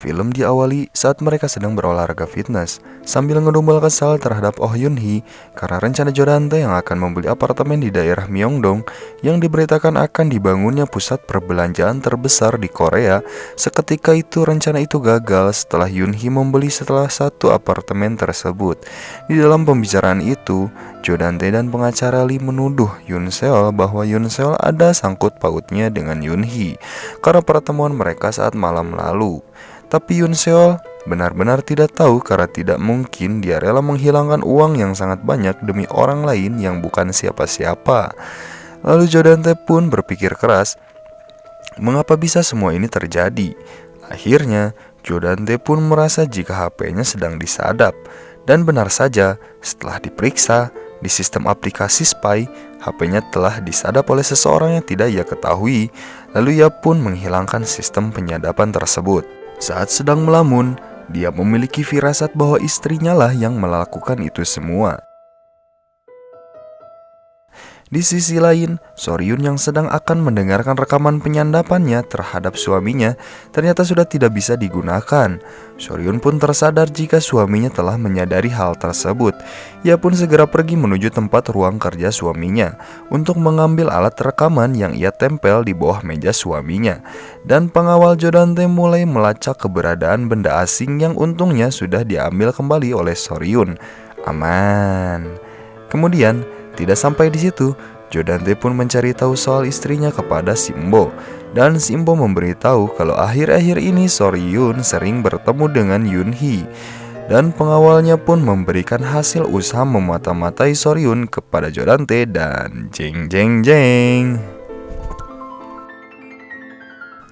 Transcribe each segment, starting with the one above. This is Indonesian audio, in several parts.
Film diawali saat mereka sedang berolahraga fitness sambil ngedumel kesal terhadap Oh Yun Hee karena rencana Jo Dante yang akan membeli apartemen di daerah Myeongdong yang diberitakan akan dibangunnya pusat perbelanjaan terbesar di Korea. Seketika itu rencana itu gagal setelah Yun Hee membeli salah satu apartemen tersebut. Di dalam pembicaraan itu, Jo Dante dan pengacara Lee menuduh Yoon Seol bahwa Yoon Seol ada sangkut pautnya dengan Yun Hee karena pertemuan mereka saat malam lalu. Tapi Yoon Seol benar-benar tidak tahu karena tidak mungkin dia rela menghilangkan uang yang sangat banyak demi orang lain yang bukan siapa-siapa. Lalu Jo Dante pun berpikir keras, mengapa bisa semua ini terjadi? Akhirnya, Jo Dante pun merasa jika HP-nya sedang disadap. Dan benar saja, setelah diperiksa di sistem aplikasi spy, HP-nya telah disadap oleh seseorang yang tidak ia ketahui. Lalu ia pun menghilangkan sistem penyadapan tersebut. Saat sedang melamun, dia memiliki firasat bahwa istrinya lah yang melakukan itu semua. Di sisi lain, Soryun yang sedang akan mendengarkan rekaman penyandapannya terhadap suaminya ternyata sudah tidak bisa digunakan. Soryun pun tersadar jika suaminya telah menyadari hal tersebut. Ia pun segera pergi menuju tempat ruang kerja suaminya untuk mengambil alat rekaman yang ia tempel di bawah meja suaminya. Dan pengawal Jo Dante mulai melacak keberadaan benda asing yang untungnya sudah diambil kembali oleh Soryun. Aman. Kemudian, tidak sampai di situ, Jo Dante pun mencari tahu soal istrinya kepada Simbo. Dan Simbo memberitahu kalau akhir-akhir ini Soryun sering bertemu dengan Yun Hee. Dan pengawalnya pun memberikan hasil usaha memata-matai Soryun kepada Jo Dante dan jeng jeng jeng.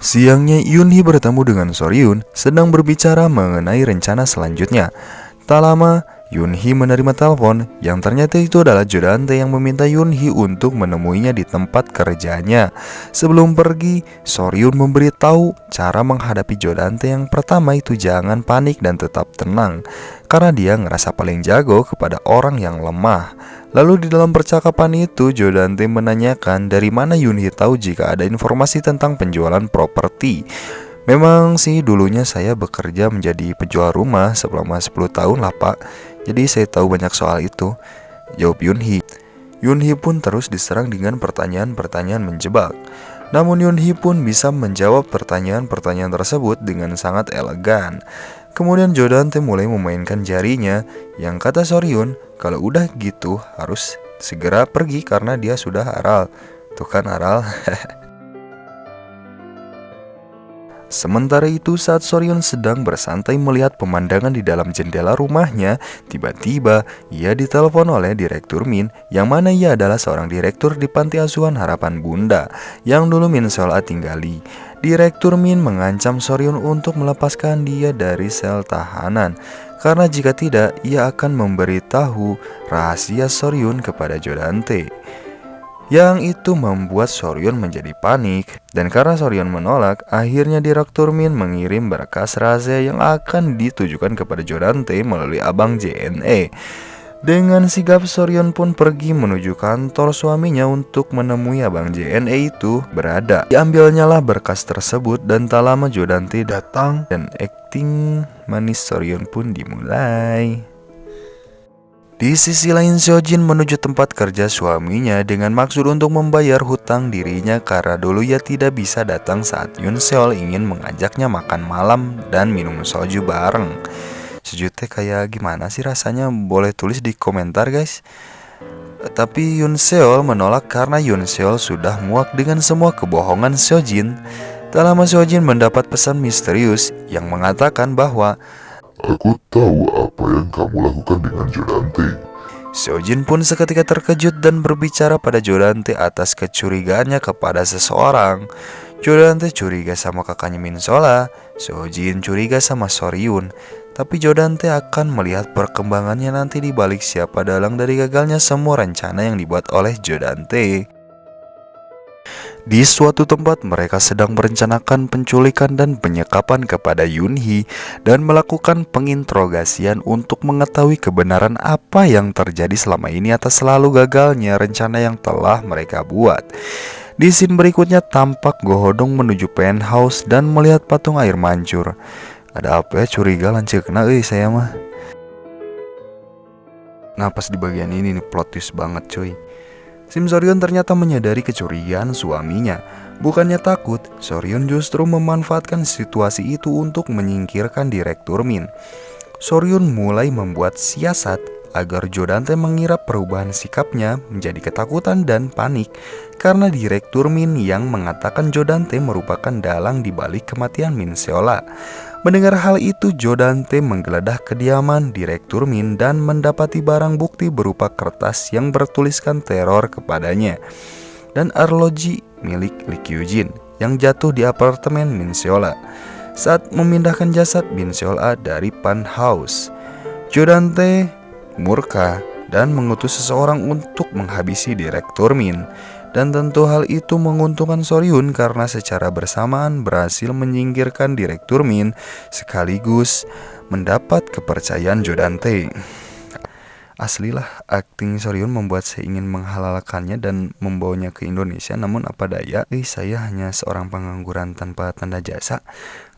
Siangnya Yun Hee bertemu dengan Soryun sedang berbicara mengenai rencana selanjutnya. Tak lama, Yun Hee menerima telepon yang ternyata itu adalah Jo Dante yang meminta Yun Hee untuk menemuinya di tempat kerjanya. Sebelum pergi, Soryun memberitahu cara menghadapi Jo Dante. Yang pertama itu jangan panik dan tetap tenang, karena dia ngerasa paling jago kepada orang yang lemah. Lalu di dalam percakapan itu, Jo Dante menanyakan dari mana Yun Hee tahu jika ada informasi tentang penjualan properti. Memang sih dulunya saya bekerja menjadi penjual rumah selama 10 tahun lah pak. Jadi saya tahu banyak soal itu, jawab Yun Hee. Yun Hee pun terus diserang dengan pertanyaan-pertanyaan menjebak. Namun Yun Hee pun bisa menjawab pertanyaan-pertanyaan tersebut dengan sangat elegan. Kemudian Jo Dante mulai memainkan jarinya yang kata Soryun kalau udah gitu harus segera pergi karena dia sudah aral. Tuh kan aral. Sementara itu saat Soryun sedang bersantai melihat pemandangan di dalam jendela rumahnya, tiba-tiba ia ditelepon oleh Direktur Min, yang mana ia adalah seorang direktur di Panti Asuhan Harapan Bunda yang dulu Min Seol tinggali. Direktur Min mengancam Soryun untuk melepaskan dia dari sel tahanan, karena jika tidak ia akan memberitahu rahasia Soryun kepada Jo Dante. Yang itu membuat Soryun menjadi panik, dan karena Soryun menolak, akhirnya Direktur Min mengirim berkas rahasia yang akan ditujukan kepada Jo Dante melalui abang JNE. Dengan sigap Soryun pun pergi menuju kantor suaminya untuk menemui abang JNE itu berada. Diambilnya lah berkas tersebut dan tak lama Jo Dante datang dan akting manis Soryun pun dimulai. Di sisi lain, Seojin menuju tempat kerja suaminya dengan maksud untuk membayar hutang dirinya karena dulu ia tidak bisa datang saat Yoon Seol ingin mengajaknya makan malam dan minum soju bareng. Soju teh kayak gimana sih rasanya? Boleh tulis di komentar guys. Tapi Yoon Seol menolak karena Yoon Seol sudah muak dengan semua kebohongan Seojin. Tak lama Seojin mendapat pesan misterius yang mengatakan bahwa aku tahu apa yang kamu lakukan dengan Jo Dante. Seojin pun seketika terkejut dan berbicara pada Jo Dante atas kecurigaannya kepada seseorang. Jo Dante curiga sama kakaknya Min Sola, Seojin curiga sama Soryun. Tapi Jo Dante akan melihat perkembangannya nanti di balik siapa dalang dari gagalnya semua rencana yang dibuat oleh Jo Dante. Di suatu tempat mereka sedang merencanakan penculikan dan penyekapan kepada Yunhee dan melakukan penginterogasian untuk mengetahui kebenaran apa yang terjadi selama ini atas selalu gagalnya rencana yang telah mereka buat. Di scene berikutnya tampak Go-hodong menuju penthouse dan melihat patung air mancur. Ada apa ya, curiga lancet kena saya mah. Nah pas di bagian ini nih plot twist banget cuy. Sim Soryeon ternyata menyadari kecurigaan suaminya. Bukannya takut, Soryeon justru memanfaatkan situasi itu untuk menyingkirkan Direktur Min. Soryeon mulai membuat siasat agar Jo Dante mengira perubahan sikapnya menjadi ketakutan dan panik karena Direktur Min yang mengatakan Jo Dante merupakan dalang di balik kematian Min Seola. Mendengar hal itu, Jo Dante menggeledah kediaman Direktur Min dan mendapati barang bukti berupa kertas yang bertuliskan teror kepadanya dan arloji milik Lee Kyu-jin yang jatuh di apartemen Min Seola saat memindahkan jasad Min Seola dari penthouse. Jo Dante murka dan mengutus seseorang untuk menghabisi Direktur Min. Dan tentu hal itu menguntungkan Soryeon karena secara bersamaan berhasil menyingkirkan Direktur Min sekaligus mendapat kepercayaan Jo Dante. Aslilah akting Soryeon membuat saya ingin menghalalkannya dan membawanya ke Indonesia, namun apa daya, saya hanya seorang pengangguran tanpa tanda jasa.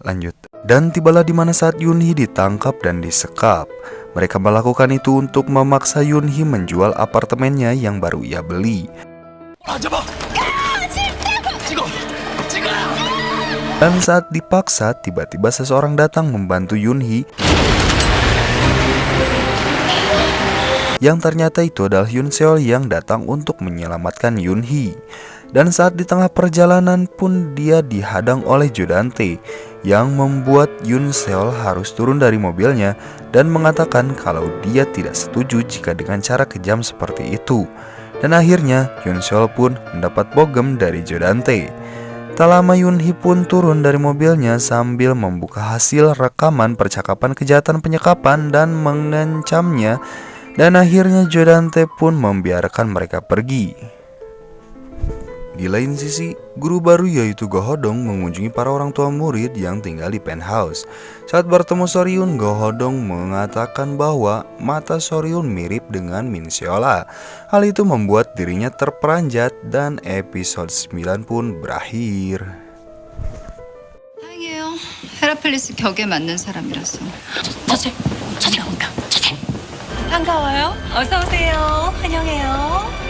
Lanjut. Dan tibalah di mana saat Yunhee ditangkap dan disekap. Mereka melakukan itu untuk memaksa Yunhee menjual apartemennya yang baru ia beli. Dan saat dipaksa, tiba-tiba seseorang datang membantu Yunhee, yang ternyata itu adalah Yoon Seol yang datang untuk menyelamatkan Yunhee. Dan saat di tengah perjalanan pun dia dihadang oleh Jo Dante yang membuat Yoon Seol harus turun dari mobilnya dan mengatakan kalau dia tidak setuju jika dengan cara kejam seperti itu. Dan akhirnya Yoon Seol pun mendapat bogem dari Jo Dante. Tak lama Yunhee pun turun dari mobilnya sambil membuka hasil rekaman percakapan kejahatan penyekapan dan mengancamnya. Dan akhirnya Jo Dante pun membiarkan mereka pergi. Di lain sisi, guru baru yaitu Go-hodong mengunjungi para orang tua murid yang tinggal di penthouse. Saat bertemu Soryeon, Go-hodong mengatakan bahwa mata Soryeon mirip dengan Min Seola. Hal itu membuat dirinya terperanjat dan episode 9 pun berakhir. 다행이에요. 헤라클리스 격에 맞는 사람이라서. 저지 나온다. 저지. 반가워요. 어서 오세요. 환영해요.